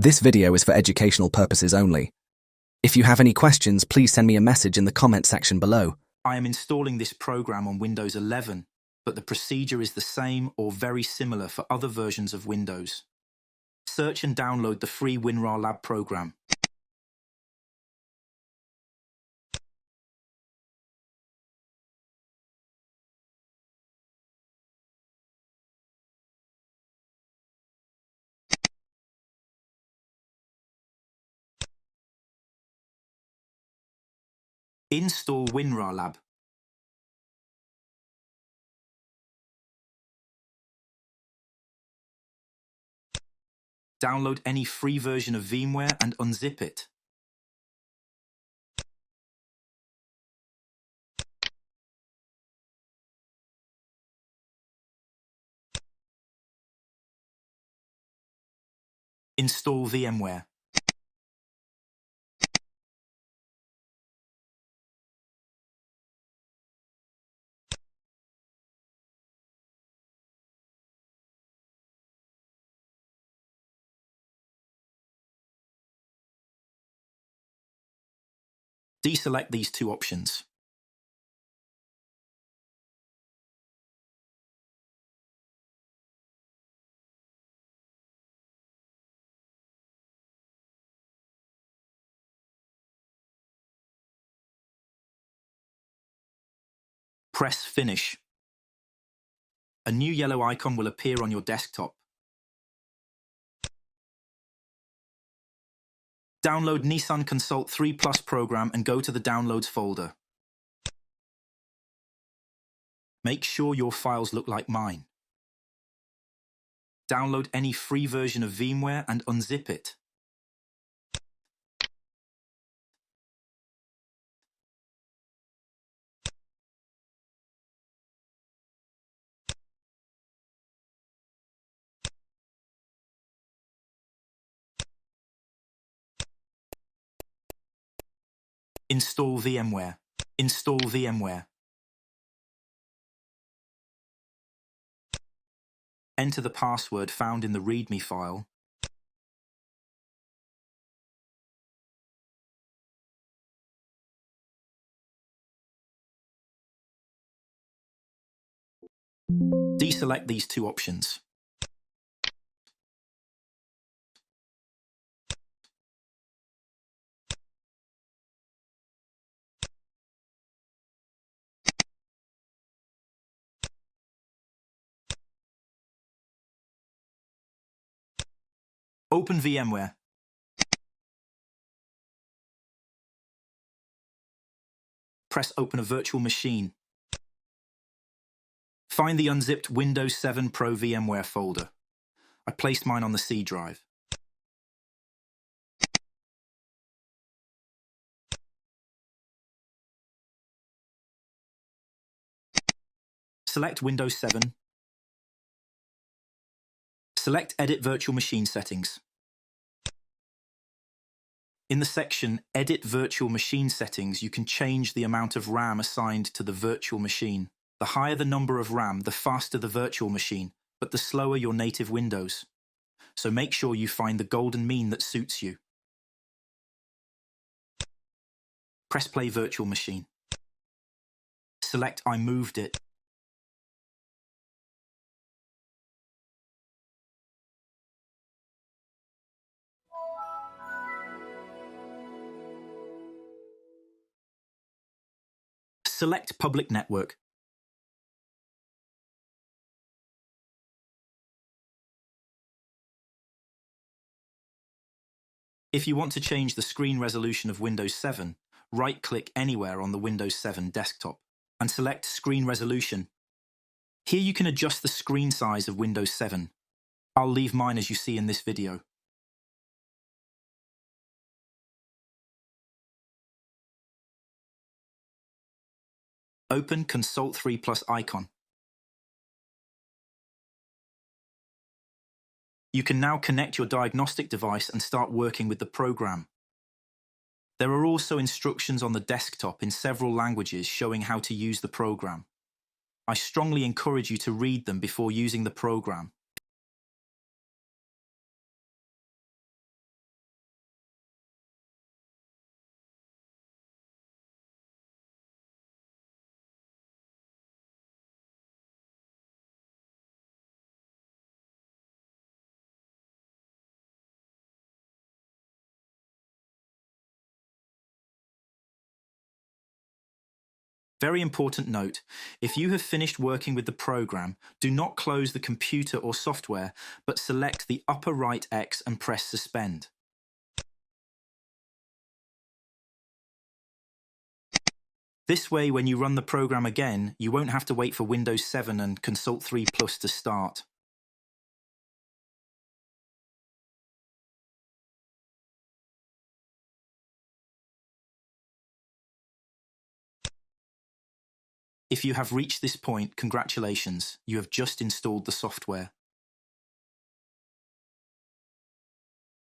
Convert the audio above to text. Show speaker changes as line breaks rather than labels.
This video is for educational purposes only. If you have any questions, please send me a message in the comment section below.
I am installing this program on Windows 11, but the procedure is the same or very similar for other versions of Windows. Search and download the free WinRAR Lab program. Install WinRAR Lab. Download any free version of VMware and unzip it. Install VMware. Deselect these two options. Press Finish. A new yellow icon will appear on your desktop. Download Nissan Consult 3 Plus program and go to the Downloads folder. Make sure your files look like mine. Download any free version of VMware and unzip it. Install VMware. Install VMware. Enter the password found in the README file. Deselect these two options. Open VMware. Press Open a virtual machine. Find the unzipped Windows 7 Pro VMware folder. I placed mine on the C drive. Select Windows 7. Select Edit Virtual Machine Settings. In the section Edit Virtual Machine Settings, you can change the amount of RAM assigned to the virtual machine. The higher the number of RAM, the faster the virtual machine, but the slower your native Windows. So make sure you find the golden mean that suits you. Press Play Virtual Machine. Select I moved it. Select Public Network. If you want to change the screen resolution of Windows 7, right-click anywhere on the Windows 7 desktop and select Screen Resolution. Here you can adjust the screen size of Windows 7. I'll leave mine as you see in this video. Open Consult 3 Plus icon. You can now connect your diagnostic device and start working with the program. There are also instructions on the desktop in several languages showing how to use the program. I strongly encourage you to read them before using the program. Very important note, if you have finished working with the program, do not close the computer or software, but select the upper right X and press suspend. This way, when you run the program again, you won't have to wait for Windows 7 and Consult 3 Plus to start. If you have reached this point, congratulations, you have just installed the software.